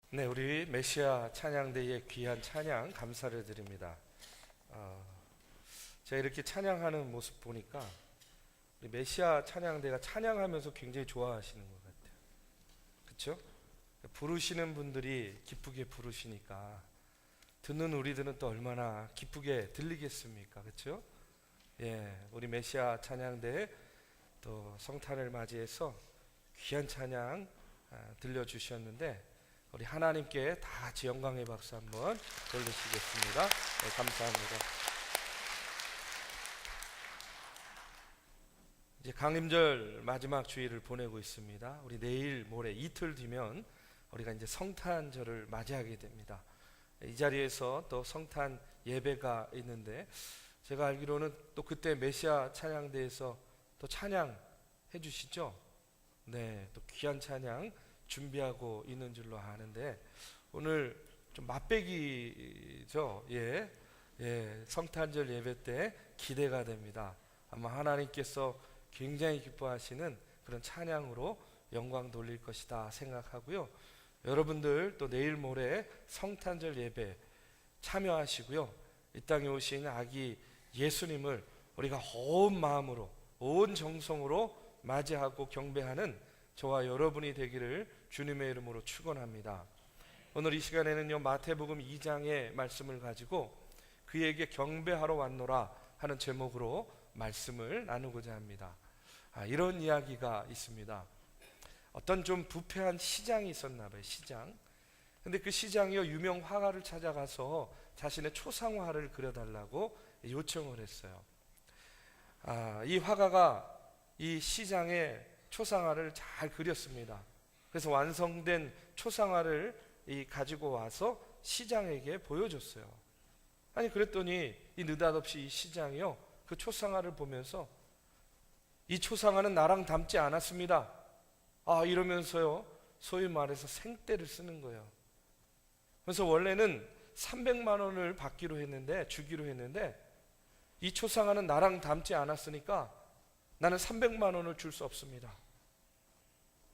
네, 우리 메시아 찬양대의 귀한 찬양 감사를 드립니다. 제가 이렇게 찬양하는 모습 보니까 우리 메시아 찬양대가 찬양하면서 굉장히 좋아하시는 것 같아요. 그렇죠? 부르시는 분들이 기쁘게 부르시니까 듣는 우리들은 또 얼마나 기쁘게 들리겠습니까? 그렇죠? 예, 우리 메시아 찬양대 또 성탄을 맞이해서 귀한 찬양 들려주셨는데 우리 하나님께 다 같이 영광의 박수 한번 돌리시겠습니다. 네, 감사합니다. 이제 강림절 마지막 주일을 보내고 있습니다. 우리 내일 모레 이틀 뒤면 우리가 이제 성탄절을 맞이하게 됩니다. 이 자리에서 또 성탄 예배가 있는데 제가 알기로는 또 그때 메시아 찬양대에서 또 찬양 해주시죠? 네, 또 귀한 찬양 준비하고 있는 줄로 아는데 오늘 좀 맛배기죠. 예, 성탄절 예배 때 기대가 됩니다. 아마 하나님께서 굉장히 기뻐하시는 그런 찬양으로 영광 돌릴 것이다 생각하고요. 여러분들 또 내일 모레 성탄절 예배 참여하시고요. 이 땅에 오신 아기 예수님을 우리가 온 마음으로 온 정성으로 맞이하고 경배하는 저와 여러분이 되기를 주님의 이름으로 축원합니다. 오늘 이 시간에는요 마태복음 2장의 말씀을 가지고 그에게 경배하러 왔노라 하는 제목으로 말씀을 나누고자 합니다. 이런 이야기가 있습니다. 어떤 좀 부패한 시장이 있었나 봐요. 시장. 근데 그 시장이요 유명 화가를 찾아가서 자신의 초상화를 그려달라고 요청을 했어요. 이 화가가 이 시장에 초상화를 잘 그렸습니다. 그래서 완성된 초상화를 가지고 와서 시장에게 보여줬어요. 아니 그랬더니 이 느닷없이 이 시장이요 그 초상화를 보면서 이 초상화는 나랑 닮지 않았습니다. 이러면서요 소위 말해서 생떼를 쓰는 거예요. 그래서 원래는 300만 원을 받기로 했는데 주기로 했는데 이 초상화는 나랑 닮지 않았으니까 나는 300만 원을 줄 수 없습니다.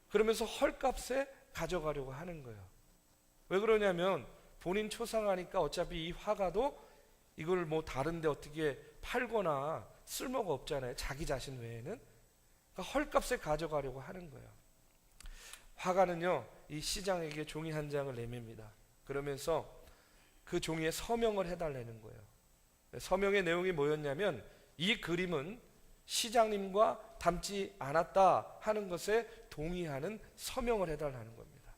그러면서 헐값에 가져가려고 하는 거예요. 왜 그러냐면 본인 초상화니까 어차피 이 화가도 이걸 뭐 다른데 어떻게 팔거나 쓸모가 없잖아요. 자기 자신 외에는. 그러니까 헐값에 가져가려고 하는 거예요. 화가는요 이 시장에게 종이 한 장을 내밉니다. 그러면서 그 종이에 서명을 해달라는 거예요. 서명의 내용이 뭐였냐면 이 그림은 시장님과 닮지 않았다 하는 것에 동의하는 서명을 해달라는 겁니다.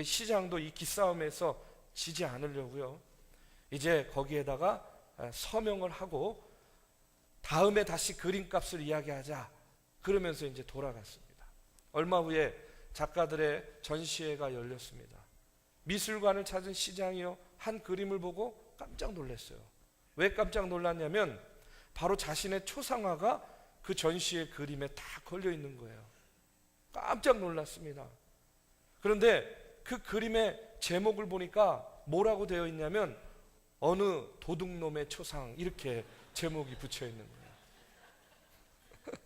시장도 이 기싸움에서 지지 않으려고요 이제 거기에다가 서명을 하고 다음에 다시 그림값을 이야기하자 그러면서 이제 돌아갔습니다. 얼마 후에 작가들의 전시회가 열렸습니다. 미술관을 찾은 시장이요 한 그림을 보고 깜짝 놀랐어요. 왜 깜짝 놀랐냐면 바로 자신의 초상화가 그 전시의 그림에 다 걸려 있는 거예요. 깜짝 놀랐습니다. 그런데 그 그림의 제목을 보니까 뭐라고 되어 있냐면 어느 도둑놈의 초상 이렇게 제목이 붙여 있는 거예요.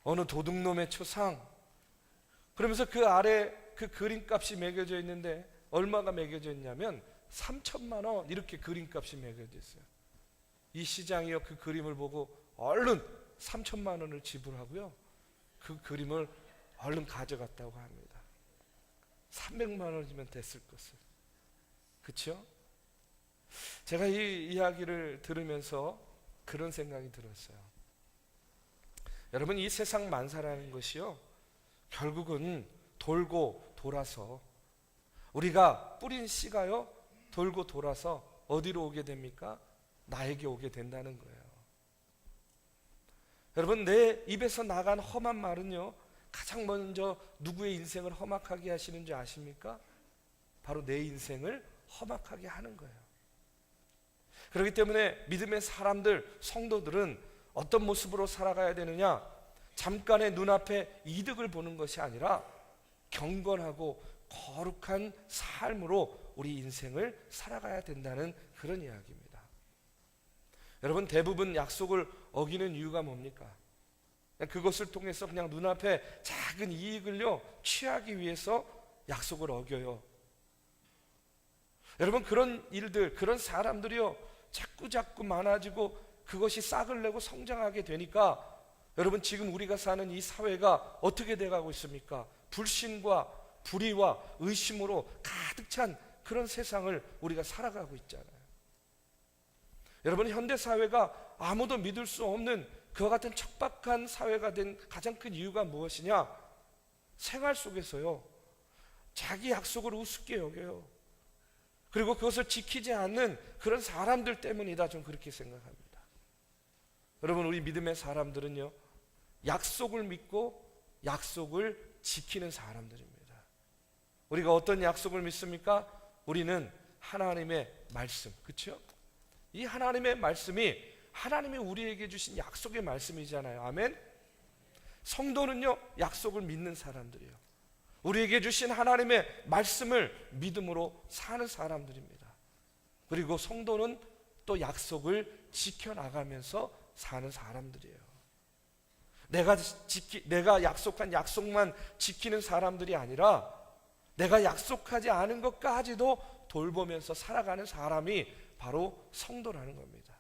어느 도둑놈의 초상. 그러면서 그 아래 그 그림값이 매겨져 있는데 얼마가 매겨져 있냐면 3천만 원 이렇게 그림값이 매겨져 있어요. 이 시장이요 그 그림을 보고 얼른 3천만 원을 지불하고요 그 그림을 얼른 가져갔다고 합니다. 300만 원이면 됐을 것을. 그렇죠? 제가 이 이야기를 들으면서 그런 생각이 들었어요. 여러분 이 세상 만사라는 것이요 결국은 돌고 돌아서 우리가 뿌린 씨가요 돌고 돌아서 어디로 오게 됩니까? 나에게 오게 된다는 거예요. 여러분 내 입에서 나간 험한 말은요 가장 먼저 누구의 인생을 험악하게 하시는 줄 아십니까? 바로 내 인생을 험악하게 하는 거예요. 그렇기 때문에 믿음의 사람들, 성도들은 어떤 모습으로 살아가야 되느냐? 잠깐의 눈앞에 이득을 보는 것이 아니라 경건하고 거룩한 삶으로 우리 인생을 살아가야 된다는 그런 이야기입니다. 여러분 대부분 약속을 어기는 이유가 뭡니까? 그것을 통해서 그냥 눈앞에 작은 이익을요 취하기 위해서 약속을 어겨요. 여러분, 그런 일들, 그런 사람들이요 자꾸 많아지고 그것이 싹을 내고 성장하게 되니까 여러분, 지금 우리가 사는 이 사회가 어떻게 돼가고 있습니까? 불신과 불의와 의심으로 가득 찬 그런 세상을 우리가 살아가고 있잖아요. 여러분, 현대 사회가 아무도 믿을 수 없는 그와 같은 척박한 사회가 된 가장 큰 이유가 무엇이냐? 생활 속에서요 자기 약속을 우습게 여겨요. 그리고 그것을 지키지 않는 그런 사람들 때문이다, 좀 그렇게 생각합니다. 여러분, 우리 믿음의 사람들은요 약속을 믿고 약속을 지키는 사람들입니다. 우리가 어떤 약속을 믿습니까? 우리는 하나님의 말씀, 그렇죠? 이 하나님의 말씀이 하나님이 우리에게 주신 약속의 말씀이잖아요. 아멘. 성도는요 약속을 믿는 사람들이에요. 우리에게 주신 하나님의 말씀을 믿음으로 사는 사람들입니다. 그리고 성도는 또 약속을 지켜나가면서 사는 사람들이에요. 내가 약속한 약속만 지키는 사람들이 아니라 내가 약속하지 않은 것까지도 돌보면서 살아가는 사람이 바로 성도라는 겁니다.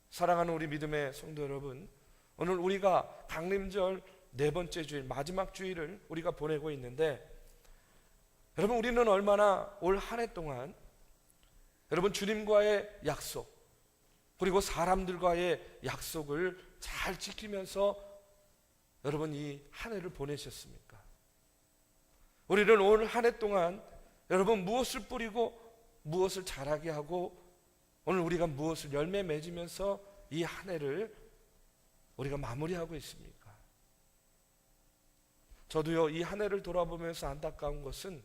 사랑하는 우리 믿음의 성도 여러분, 오늘 우리가 강림절 네 번째 주일, 마지막 주일을 우리가 보내고 있는데, 여러분, 우리는 얼마나 올 한 해 동안 여러분 주님과의 약속 그리고 사람들과의 약속을 잘 지키면서 여러분 이 한 해를 보내셨습니까? 우리는 올 한 해 동안 여러분 무엇을 뿌리고 무엇을 자라게 하고 오늘 우리가 무엇을 열매 맺으면서 이 한 해를 우리가 마무리하고 있습니까? 저도요 이 한 해를 돌아보면서 안타까운 것은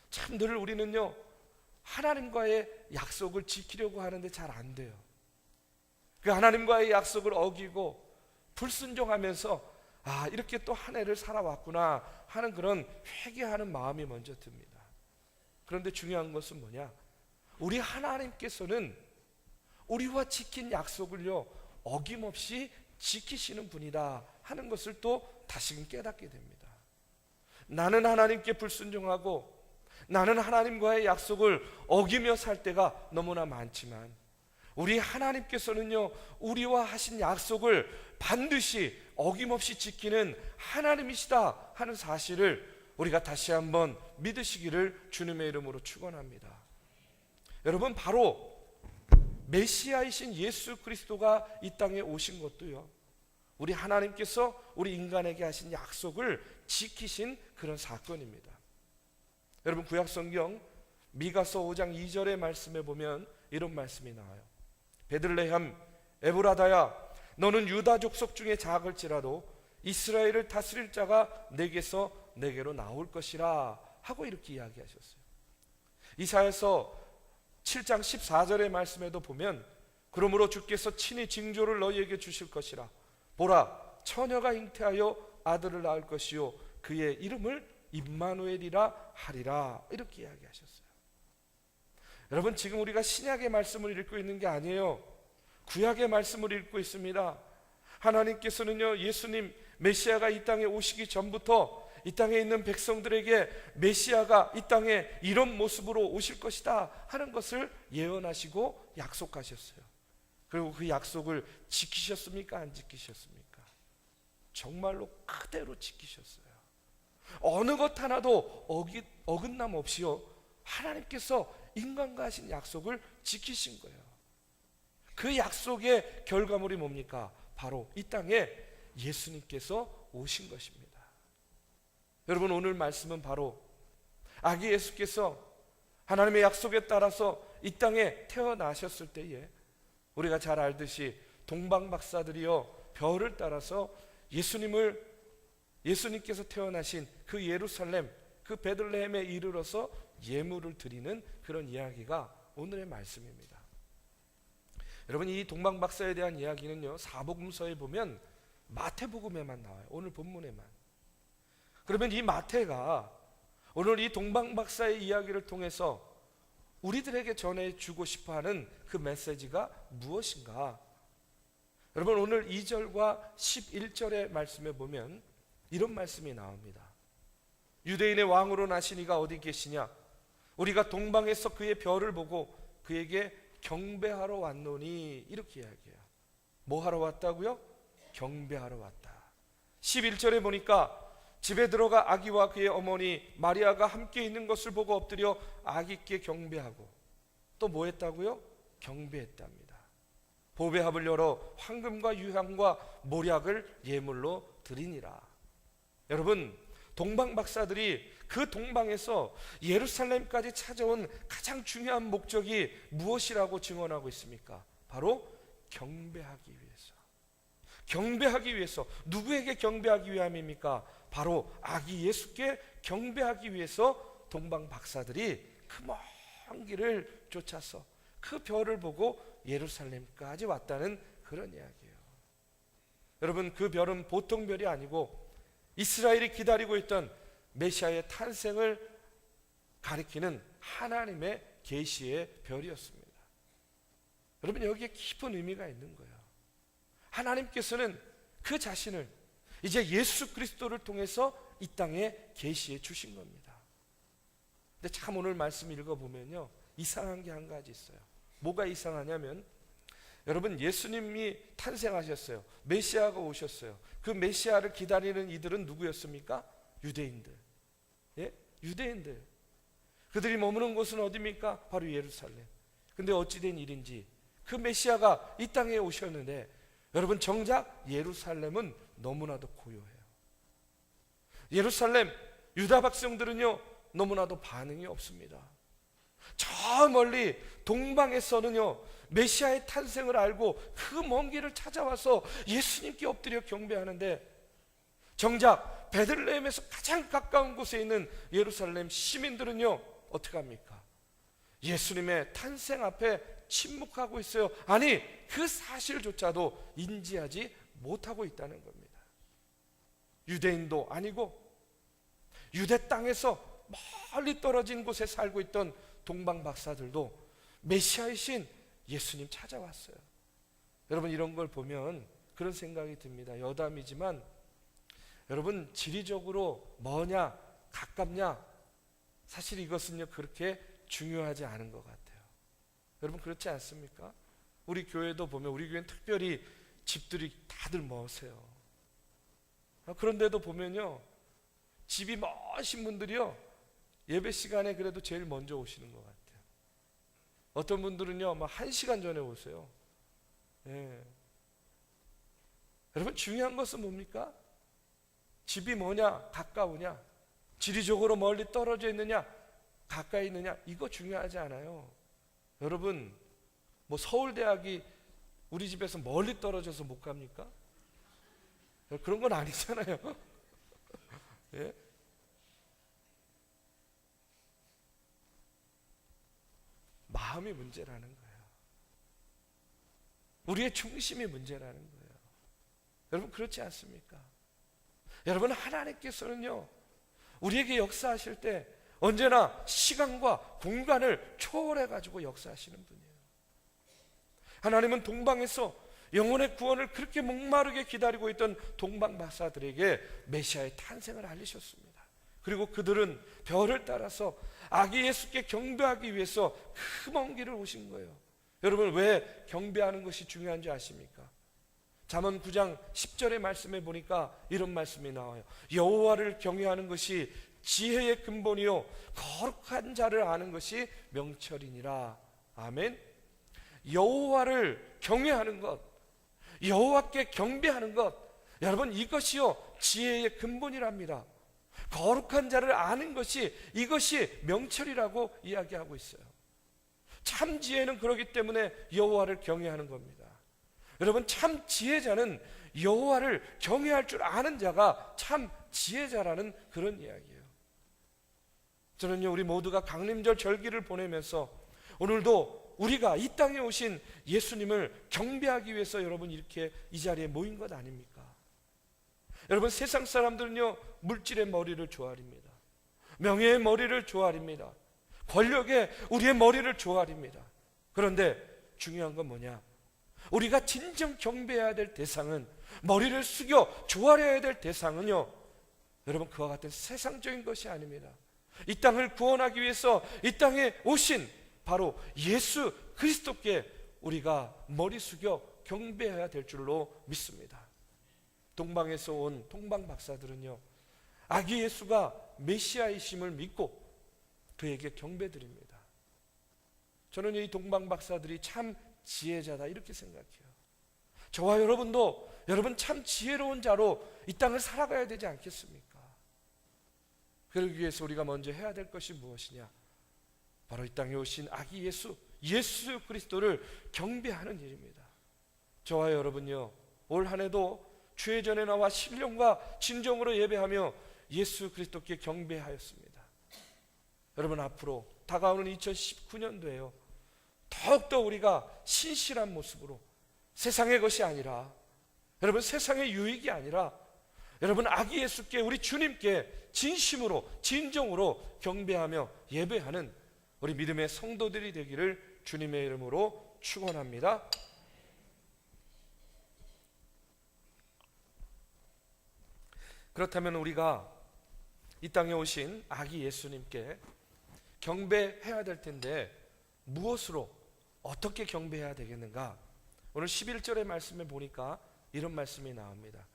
참 늘 우리는요 하나님과의 약속을 지키려고 하는데 잘 안 돼요. 그 하나님과의 약속을 어기고 불순종하면서 이렇게 또 한 해를 살아왔구나 하는 그런 회개하는 마음이 먼저 듭니다. 그런데 중요한 것은 뭐냐? 우리 하나님께서는 우리와 지킨 약속을요 어김없이 지키시는 분이다 하는 것을 또 다시금 깨닫게 됩니다. 나는 하나님께 불순종하고 나는 하나님과의 약속을 어기며 살 때가 너무나 많지만 우리 하나님께서는요 우리와 하신 약속을 반드시 어김없이 지키는 하나님이시다 하는 사실을 우리가 다시 한번 믿으시기를 주님의 이름으로 축원합니다. 여러분, 바로 메시아이신 예수 그리스도가 이 땅에 오신 것도요 우리 하나님께서 우리 인간에게 하신 약속을 지키신 그런 사건입니다. 여러분, 구약성경 미가서 5장 2절의 말씀에 보면 이런 말씀이 나와요. 베들레헴 에브라다야, 너는 유다 족속 중에 작을지라도 이스라엘을 다스릴 자가 내게로 나올 것이라 하고 이렇게 이야기하셨어요. 이사야서 7장 14절의 말씀에도 보면 그러므로 주께서 친히 징조를 너희에게 주실 것이라. 보라, 처녀가 잉태하여 아들을 낳을 것이요 그의 이름을 임마누엘이라 하리라. 이렇게 이야기하셨어요. 여러분, 지금 우리가 신약의 말씀을 읽고 있는 게 아니에요. 구약의 말씀을 읽고 있습니다. 하나님께서는요 예수님 메시아가 이 땅에 오시기 전부터 이 땅에 있는 백성들에게 메시아가 이 땅에 이런 모습으로 오실 것이다 하는 것을 예언하시고 약속하셨어요. 그리고 그 약속을 지키셨습니까? 안 지키셨습니까? 정말로 그대로 지키셨어요. 어느 것 하나도 어긋남 없이요 하나님께서 인간과 하신 약속을 지키신 거예요. 그 약속의 결과물이 뭡니까? 바로 이 땅에 예수님께서 오신 것입니다. 여러분, 오늘 말씀은 바로 아기 예수께서 하나님의 약속에 따라서 이 땅에 태어나셨을 때에 우리가 잘 알듯이 동방박사들이요 별을 따라서 예수님께서 태어나신 그 예루살렘, 그 베들레헴에 이르러서 예물을 드리는 그런 이야기가 오늘의 말씀입니다. 여러분, 이 동방박사에 대한 이야기는요 사복음서에 보면 마태복음에만 나와요. 오늘 본문에만. 그러면 이 마태가 오늘 이 동방박사의 이야기를 통해서 우리들에게 전해주고 싶어하는 그 메시지가 무엇인가? 여러분, 오늘 2절과 11절의 말씀에 보면 이런 말씀이 나옵니다. 유대인의 왕으로 나신 이가 어디 계시냐? 우리가 동방에서 그의 별을 보고 그에게 경배하러 왔노니, 이렇게 이야기해요. 뭐 하러 왔다고요? 경배하러 왔다. 11절에 보니까 집에 들어가 아기와 그의 어머니 마리아가 함께 있는 것을 보고 엎드려 아기께 경배하고, 또 뭐 했다고요? 경배했답니다. 보배합을 열어 황금과 유향과 모략을 예물로 드리니라. 여러분, 동방 박사들이 그 동방에서 예루살렘까지 찾아온 가장 중요한 목적이 무엇이라고 증언하고 있습니까? 바로 경배하기 위해서. 경배하기 위해서. 누구에게 경배하기 위함입니까? 바로 아기 예수께 경배하기 위해서 동방 박사들이 그 먼 길을 쫓아서 그 별을 보고 예루살렘까지 왔다는 그런 이야기예요. 여러분, 그 별은 보통 별이 아니고 이스라엘이 기다리고 있던 메시아의 탄생을 가리키는 하나님의 계시의 별이었습니다. 여러분, 여기에 깊은 의미가 있는 거예요. 하나님께서는 그 자신을 이제 예수 그리스도를 통해서 이 땅에 계시해 주신 겁니다. 근데 참 오늘 말씀 읽어보면요, 이상한 게 한 가지 있어요. 뭐가 이상하냐면, 여러분, 예수님이 탄생하셨어요. 메시아가 오셨어요. 그 메시아를 기다리는 이들은 누구였습니까? 유대인들. 예? 유대인들. 그들이 머무는 곳은 어디입니까? 바로 예루살렘. 근데 어찌된 일인지 그 메시아가 이 땅에 오셨는데, 여러분, 정작 예루살렘은 너무나도 고요해요. 예루살렘 유다 백성들은요, 너무나도 반응이 없습니다. 저 멀리 동방에서는요, 메시아의 탄생을 알고 그 먼 길을 찾아와서 예수님께 엎드려 경배하는데, 정작 베들레헴에서 가장 가까운 곳에 있는 예루살렘 시민들은요, 어떻게 합니까? 예수님의 탄생 앞에 침묵하고 있어요. 아니, 그 사실조차도 인지하지 못하고 있다는 겁니다. 유대인도 아니고 유대 땅에서 멀리 떨어진 곳에 살고 있던 동방 박사들도 메시아이신 예수님 찾아왔어요. 여러분, 이런 걸 보면 그런 생각이 듭니다. 여담이지만 여러분, 지리적으로 뭐냐 가깝냐, 사실 이것은요 그렇게 중요하지 않은 것 같아요. 여러분, 그렇지 않습니까? 우리 교회도 보면, 우리 교회는 특별히 집들이 다들 머세요. 그런데도 보면요, 집이 머신 분들이요, 예배 시간에 그래도 제일 먼저 오시는 것 같아요. 어떤 분들은요, 막 1시간 전에 오세요. 예. 여러분, 중요한 것은 뭡니까? 집이 뭐냐, 가까우냐, 지리적으로 멀리 떨어져 있느냐, 가까이 있느냐, 이거 중요하지 않아요. 여러분, 뭐 서울대학이 우리 집에서 멀리 떨어져서 못 갑니까? 그런 건 아니잖아요. 예? 마음이 문제라는 거예요. 우리의 중심이 문제라는 거예요. 여러분, 그렇지 않습니까? 여러분, 하나님께서는요, 우리에게 역사하실 때 언제나 시간과 공간을 초월해 가지고 역사하시는 분이에요. 하나님은 동방에서 영혼의 구원을 그렇게 목마르게 기다리고 있던 동방 박사들에게 메시아의 탄생을 알리셨습니다. 그리고 그들은 별을 따라서 아기 예수께 경배하기 위해서 그 먼 길을 오신 거예요. 여러분, 왜 경배하는 것이 중요한지 아십니까? 잠언 9장 10절의 말씀에 보니까 이런 말씀이 나와요. 여호와를 경외하는 것이 지혜의 근본이요 거룩한 자를 아는 것이 명철이니라. 아멘. 여호와를 경외하는 것, 여호와께 경배하는 것, 여러분, 이것이요 지혜의 근본이랍니다. 거룩한 자를 아는 것이, 이것이 명철이라고 이야기하고 있어요. 참 지혜는 그렇기 때문에 여호와를 경외하는 겁니다. 여러분, 참 지혜자는 여호와를 경외할 줄 아는 자가 참 지혜자라는 그런 이야기예요. 저는요, 우리 모두가 강림절 절기를 보내면서 오늘도 우리가 이 땅에 오신 예수님을 경배하기 위해서 여러분 이렇게 이 자리에 모인 것 아닙니까? 여러분, 세상 사람들은요 물질의 머리를 조아립니다. 명예의 머리를 조아립니다. 권력에 우리의 머리를 조아립니다. 그런데 중요한 건 뭐냐? 우리가 진정 경배해야 될 대상은, 머리를 숙여 조아려야 될 대상은요, 여러분, 그와 같은 세상적인 것이 아닙니다. 이 땅을 구원하기 위해서 이 땅에 오신 바로 예수 그리스도께 우리가 머리 숙여 경배해야 될 줄로 믿습니다. 동방에서 온 동방 박사들은요, 아기 예수가 메시아이심을 믿고 그에게 경배드립니다. 저는 이 동방 박사들이 참 지혜자다 이렇게 생각해요. 저와 여러분도 여러분 참 지혜로운 자로 이 땅을 살아가야 되지 않겠습니까? 그러기 위해서 우리가 먼저 해야 될 것이 무엇이냐? 바로 이 땅에 오신 아기 예수 그리스도를 경배하는 일입니다. 저와 여러분요, 올 한 해도 주의 전에 나와 신령과 진정으로 예배하며 예수 그리스도께 경배하였습니다. 여러분, 앞으로 다가오는 2019년도에요, 더욱더 우리가 신실한 모습으로 세상의 것이 아니라, 여러분 세상의 유익이 아니라 여러분 아기 예수께, 우리 주님께 진심으로 진정으로 경배하며 예배하는 우리 믿음의 성도들이 되기를 주님의 이름으로 축원합니다. 그렇다면 우리가 이 땅에 오신 아기 예수님께 경배해야 될 텐데 무엇으로, 어떻게 경배해야 되겠는가? 오늘 11절의 말씀에 보니까 이런 말씀이 나옵니다.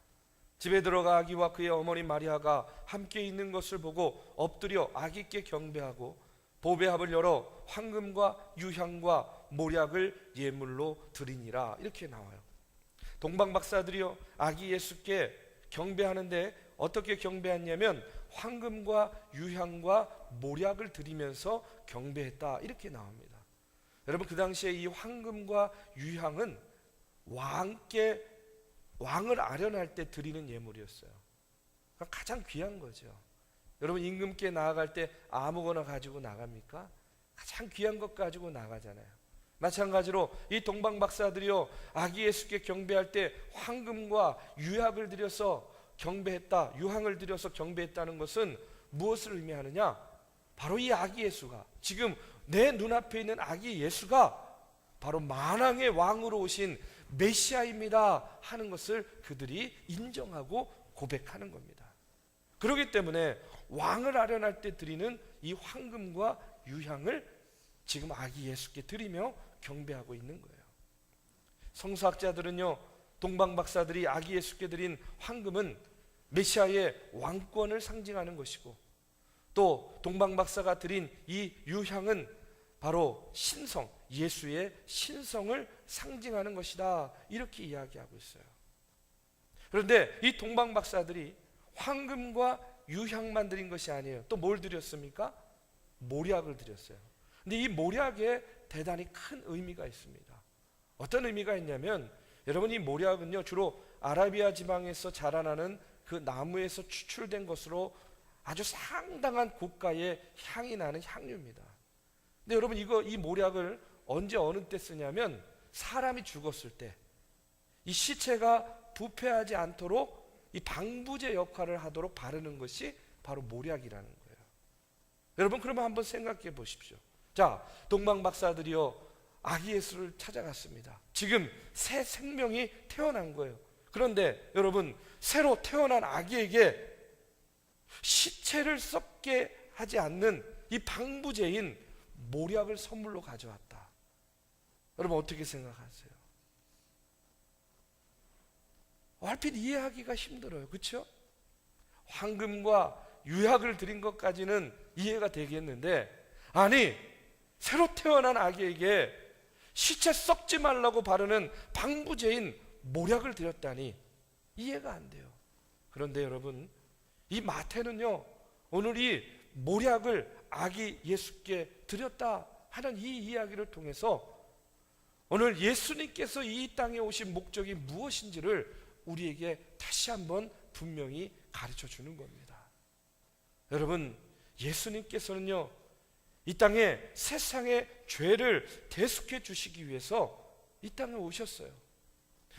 집에 들어가 아기와 그의 어머니 마리아가 함께 있는 것을 보고 엎드려 아기께 경배하고 보배합을 열어 황금과 유향과 모략을 예물로 드리니라, 이렇게 나와요. 동방 박사들이요, 아기 예수께 경배하는데 어떻게 경배했냐면 황금과 유향과 모략을 드리면서 경배했다, 이렇게 나옵니다. 여러분, 그 당시에 이 황금과 유향은 왕을 아련할 때 드리는 예물이었어요. 그러니까 가장 귀한 거죠. 여러분, 임금께 나아갈 때 아무거나 가지고 나갑니까? 가장 귀한 것 가지고 나가잖아요. 마찬가지로 이 동방 박사들이요, 아기 예수께 경배할 때 황금과 유향을 드려서 경배했다, 유향을 드려서 경배했다는 것은 무엇을 의미하느냐? 바로 이 아기 예수가, 지금 내 눈앞에 있는 아기 예수가 바로 만왕의 왕으로 오신 메시아입니다 하는 것을 그들이 인정하고 고백하는 겁니다. 그렇기 때문에 왕을 아련할 때 드리는 이 황금과 유향을 지금 아기 예수께 드리며 경배하고 있는 거예요. 성서학자들은요, 동방 박사들이 아기 예수께 드린 황금은 메시아의 왕권을 상징하는 것이고, 또 동방 박사가 드린 이 유향은 바로 신성, 예수의 신성을 상징하는 것이다, 이렇게 이야기하고 있어요. 그런데 이 동방 박사들이 황금과 유향만 드린 것이 아니에요. 또 뭘 드렸습니까? 모략을 드렸어요. 근데 이 모략에 대단히 큰 의미가 있습니다. 어떤 의미가 있냐면, 여러분, 이 모략은요, 주로 아라비아 지방에서 자라나는 그 나무에서 추출된 것으로 아주 상당한 고가의 향이 나는 향료입니다. 근데 여러분, 이 모략을 언제 어느 때 쓰냐면 사람이 죽었을 때 이 시체가 부패하지 않도록 이 방부제 역할을 하도록 바르는 것이 바로 모략이라는 거예요. 여러분, 그러면 한번 생각해 보십시오. 자, 동방 박사들이요, 아기 예수를 찾아갔습니다. 지금 새 생명이 태어난 거예요. 그런데 여러분, 새로 태어난 아기에게 시체를 썩게 하지 않는 이 방부제인 모략을 선물로 가져왔다. 여러분, 어떻게 생각하세요? 얼핏 이해하기가 힘들어요. 그렇죠? 황금과 유약을 드린 것까지는 이해가 되겠는데, 아니, 새로 태어난 아기에게 시체 썩지 말라고 바르는 방부제인 모략을 드렸다니 이해가 안 돼요. 그런데 여러분, 이 마태는요, 오늘 이 모략을 아기 예수께 드렸다 하는 이 이야기를 통해서 오늘 예수님께서 이 땅에 오신 목적이 무엇인지를 우리에게 다시 한번 분명히 가르쳐 주는 겁니다. 여러분, 예수님께서는요, 이 땅에 세상의 죄를 대속해 주시기 위해서 이 땅에 오셨어요.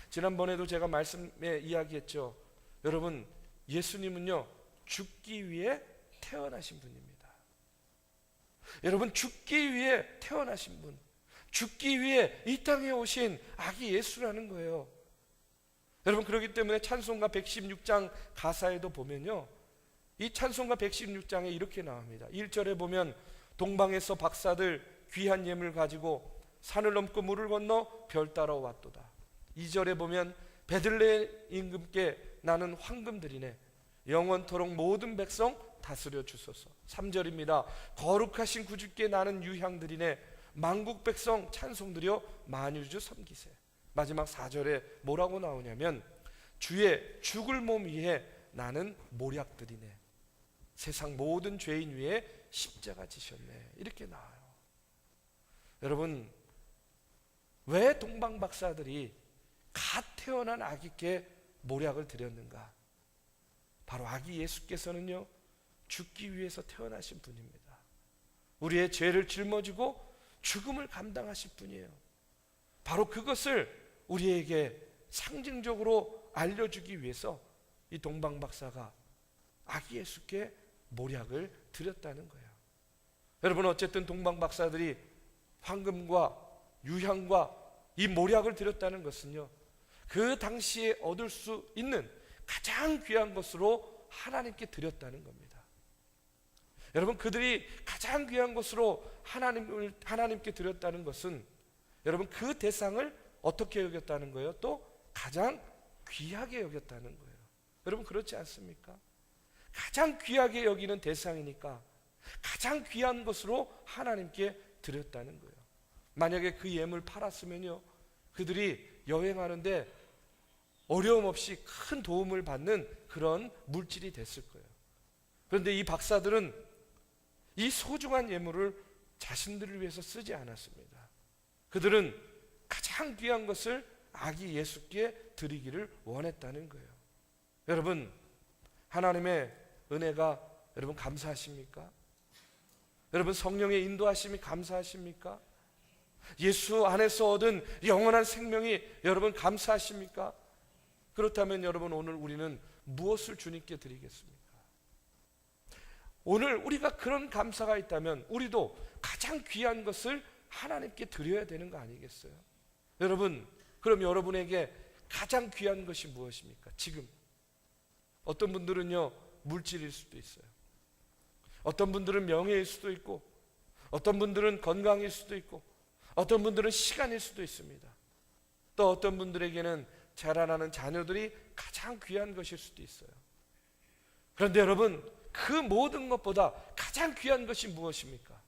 지난번에도 제가 말씀에 이야기했죠. 여러분, 예수님은요, 죽기 위해 태어나신 분입니다. 여러분, 죽기 위해 태어나신 분, 죽기 위해 이 땅에 오신 아기 예수라는 거예요. 여러분, 그렇기 때문에 찬송가 116장 가사에도 보면요, 이 찬송가 116장에 이렇게 나옵니다. 1절에 보면 동방에서 박사들 귀한 예물 가지고 산을 넘고 물을 건너 별 따라 왔도다. 2절에 보면 베들레헴 임금께 나는 황금 드리네 영원토록 모든 백성 다스려 주소서. 3절입니다. 거룩하신 구주께 나는 유향 드리네 만국 백성 찬송드려 만유주 섬기세. 마지막 4절에 뭐라고 나오냐면 주의 죽을 몸 위에 나는 모략 드리네 세상 모든 죄인 위에 십자가 지셨네. 이렇게 나와요. 여러분, 왜 동방 박사들이 갓 태어난 아기께 모략을 드렸는가? 바로 아기 예수께서는요 죽기 위해서 태어나신 분입니다. 우리의 죄를 짊어지고 죽음을 감당하실 분이에요. 바로 그것을 우리에게 상징적으로 알려주기 위해서 이 동방 박사가 아기 예수께 모략을 드렸다는 거예요. 여러분, 어쨌든 동방 박사들이 황금과 유향과 이 모략을 드렸다는 것은요 그 당시에 얻을 수 있는 가장 귀한 것으로 하나님께 드렸다는 겁니다. 여러분, 그들이 가장 귀한 것으로 하나님께 드렸다는 것은 여러분 그 대상을 어떻게 여겼다는 거예요? 또 가장 귀하게 여겼다는 거예요. 여러분, 그렇지 않습니까? 가장 귀하게 여기는 대상이니까 가장 귀한 것으로 하나님께 드렸다는 거예요. 만약에 그 예물 팔았으면요 그들이 여행하는데 어려움 없이 큰 도움을 받는 그런 물질이 됐을 거예요. 그런데 이 박사들은 이 소중한 예물을 자신들을 위해서 쓰지 않았습니다. 그들은 가장 귀한 것을 아기 예수께 드리기를 원했다는 거예요. 여러분, 하나님의 은혜가 여러분 감사하십니까? 여러분, 성령의 인도하심이 감사하십니까? 예수 안에서 얻은 영원한 생명이 여러분 감사하십니까? 그렇다면 여러분, 오늘 우리는 무엇을 주님께 드리겠습니까? 오늘 우리가 그런 감사가 있다면 우리도 가장 귀한 것을 하나님께 드려야 되는 거 아니겠어요? 여러분, 그럼 여러분에게 가장 귀한 것이 무엇입니까? 지금 어떤 분들은요 물질일 수도 있어요. 어떤 분들은 명예일 수도 있고, 어떤 분들은 건강일 수도 있고, 어떤 분들은 시간일 수도 있습니다. 또 어떤 분들에게는 자라나는 자녀들이 가장 귀한 것일 수도 있어요. 그런데 여러분, 그 모든 것보다 가장 귀한 것이 무엇입니까?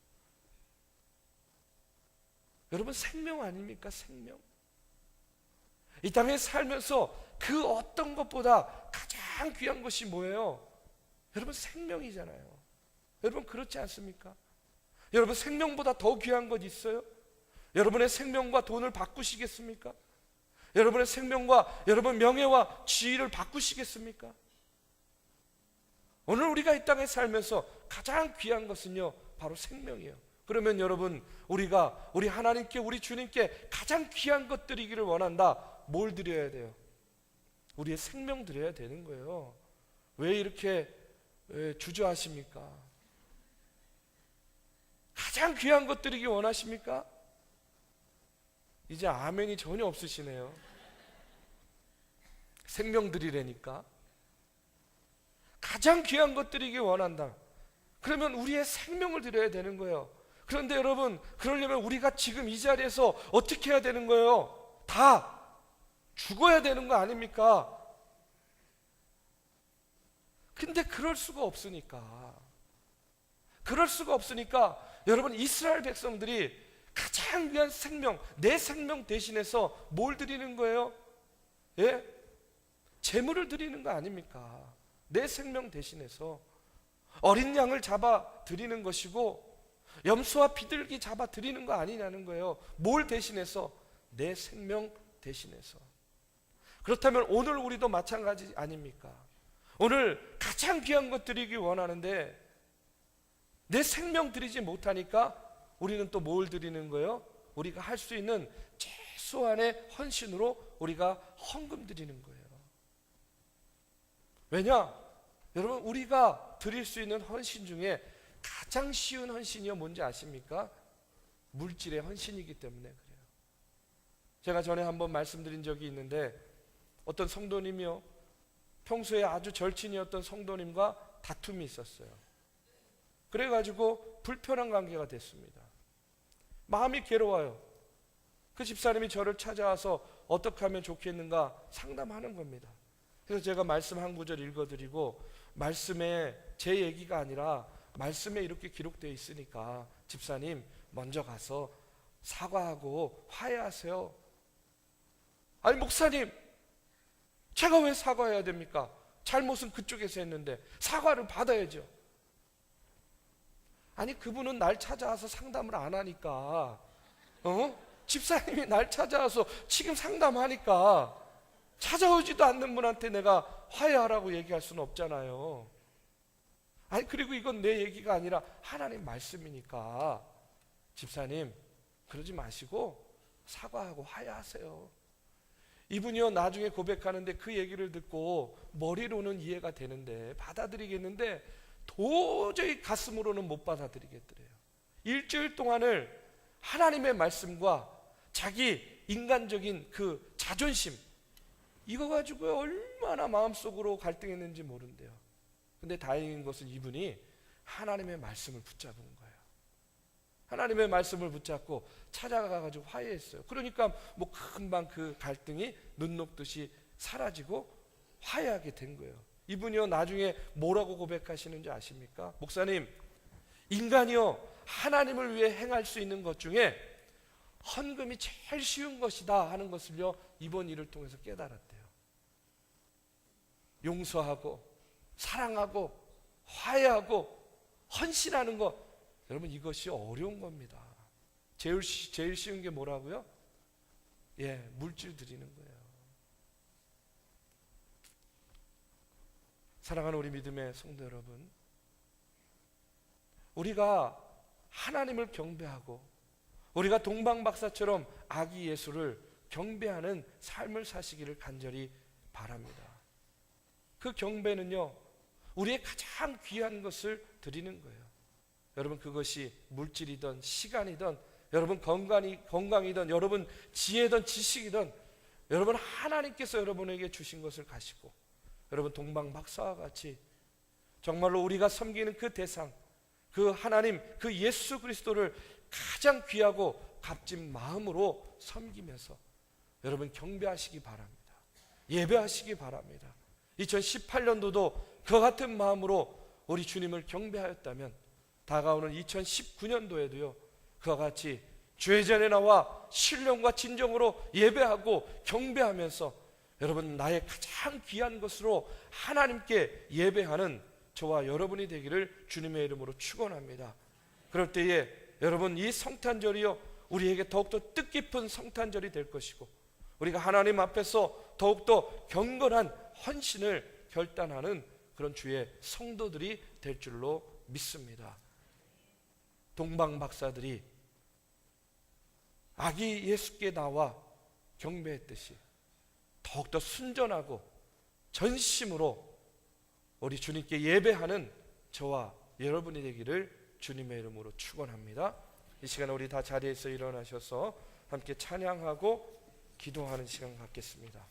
여러분, 생명 아닙니까? 생명. 이 땅에 살면서 그 어떤 것보다 가장 귀한 것이 뭐예요? 여러분, 생명이잖아요. 여러분, 그렇지 않습니까? 여러분, 생명보다 더 귀한 것 있어요? 여러분의 생명과 돈을 바꾸시겠습니까? 여러분의 생명과 여러분 명예와 지위를 바꾸시겠습니까? 오늘 우리가 이 땅에 살면서 가장 귀한 것은요 바로 생명이에요. 그러면 여러분, 우리가 우리 하나님께, 우리 주님께 가장 귀한 것 드리기를 원한다. 뭘 드려야 돼요? 우리의 생명 드려야 되는 거예요. 왜 이렇게 주저하십니까? 가장 귀한 것 드리기 원하십니까? 이제 아멘이 전혀 없으시네요. 생명 드리라니까. 가장 귀한 것 드리기 원한다. 그러면 우리의 생명을 드려야 되는 거예요. 그런데 여러분, 그러려면 우리가 지금 이 자리에서 어떻게 해야 되는 거예요? 다 죽어야 되는 거 아닙니까? 근데 그럴 수가 없으니까 여러분, 이스라엘 백성들이 가장 귀한 생명, 내 생명 대신해서 뭘 드리는 거예요? 예? 재물을 드리는 거 아닙니까? 내 생명 대신해서 어린 양을 잡아 드리는 것이고 염소와 비둘기 잡아 드리는 거 아니냐는 거예요. 뭘 대신해서? 내 생명 대신해서. 그렇다면 오늘 우리도 마찬가지 아닙니까? 오늘 가장 귀한 것 드리기 원하는데 내 생명 드리지 못하니까 우리는 또 뭘 드리는 거예요? 우리가 할 수 있는 최소한의 헌신으로 우리가 헌금 드리는 거예요. 왜냐? 여러분, 우리가 드릴 수 있는 헌신 중에 가장 쉬운 헌신이요 뭔지 아십니까? 물질의 헌신이기 때문에 그래요. 제가 전에 한번 말씀드린 적이 있는데 어떤 성도님이요, 평소에 아주 절친이었던 성도님과 다툼이 있었어요. 그래가지고 불편한 관계가 됐습니다. 마음이 괴로워요. 그 집사님이 저를 찾아와서 어떻게 하면 좋겠는가 상담하는 겁니다. 그래서 제가 말씀 한 구절 읽어드리고, 말씀에 제 얘기가 아니라 말씀에 이렇게 기록되어 있으니까 집사님 먼저 가서 사과하고 화해하세요. 아니 목사님, 제가 왜 사과해야 됩니까? 잘못은 그쪽에서 했는데 사과를 받아야죠. 아니 그분은 날 찾아와서 상담을 안 하니까, 집사님이 날 찾아와서 지금 상담하니까 찾아오지도 않는 분한테 내가 화해하라고 얘기할 수는 없잖아요. 아니 그리고 이건 내 얘기가 아니라 하나님 말씀이니까 집사님 그러지 마시고 사과하고 화해하세요. 이분이요 나중에 고백하는데 그 얘기를 듣고 머리로는 이해가 되는데 받아들이겠는데 도저히 가슴으로는 못 받아들이겠더래요. 일주일 동안을 하나님의 말씀과 자기 인간적인 그 자존심, 이거 가지고 얼마나 마음속으로 갈등했는지 모른대요. 근데 다행인 것은 이분이 하나님의 말씀을 붙잡은 거예요. 하나님의 말씀을 붙잡고 찾아가가지고 화해했어요. 그러니까 뭐 금방 그 갈등이 눈 녹듯이 사라지고 화해하게 된 거예요. 이분이요 나중에 뭐라고 고백하시는지 아십니까? 목사님, 인간이요 하나님을 위해 행할 수 있는 것 중에 헌금이 제일 쉬운 것이다 하는 것을요 이번 일을 통해서 깨달았대요. 용서하고 사랑하고 화해하고 헌신하는 것, 여러분 이것이 어려운 겁니다. 제일 쉬운 게 뭐라고요? 물질 드리는 거예요. 사랑하는 우리 믿음의 성도 여러분, 우리가 하나님을 경배하고 우리가 동방박사처럼 아기 예수를 경배하는 삶을 사시기를 간절히 바랍니다. 그 경배는요 우리의 가장 귀한 것을 드리는 거예요. 여러분 그것이 물질이든 시간이든, 여러분 건강이든, 여러분 지혜든 지식이든, 여러분 하나님께서 여러분에게 주신 것을 가지고 여러분 동방박사와 같이 정말로 우리가 섬기는 그 대상, 그 하나님, 그 예수 그리스도를 가장 귀하고 값진 마음으로 섬기면서 여러분 경배하시기 바랍니다. 예배하시기 바랍니다. 2018년도도 그 같은 마음으로 우리 주님을 경배하였다면 다가오는 2019년도에도요 그와 같이 주의 전에 나와 신령과 진정으로 예배하고 경배하면서 여러분 나의 가장 귀한 것으로 하나님께 예배하는 저와 여러분이 되기를 주님의 이름으로 축원합니다. 그럴 때에 여러분 이 성탄절이요 우리에게 더욱더 뜻깊은 성탄절이 될 것이고, 우리가 하나님 앞에서 더욱더 경건한 헌신을 결단하는 그런 주의 성도들이 될 줄로 믿습니다. 동방박사들이 아기 예수께 나와 경배했듯이 더욱더 순전하고 전심으로 우리 주님께 예배하는 저와 여러분이 되기를 주님의 이름으로 축원합니다. 이 시간에 우리 다 자리에서 일어나셔서 함께 찬양하고 기도하는 시간 갖겠습니다.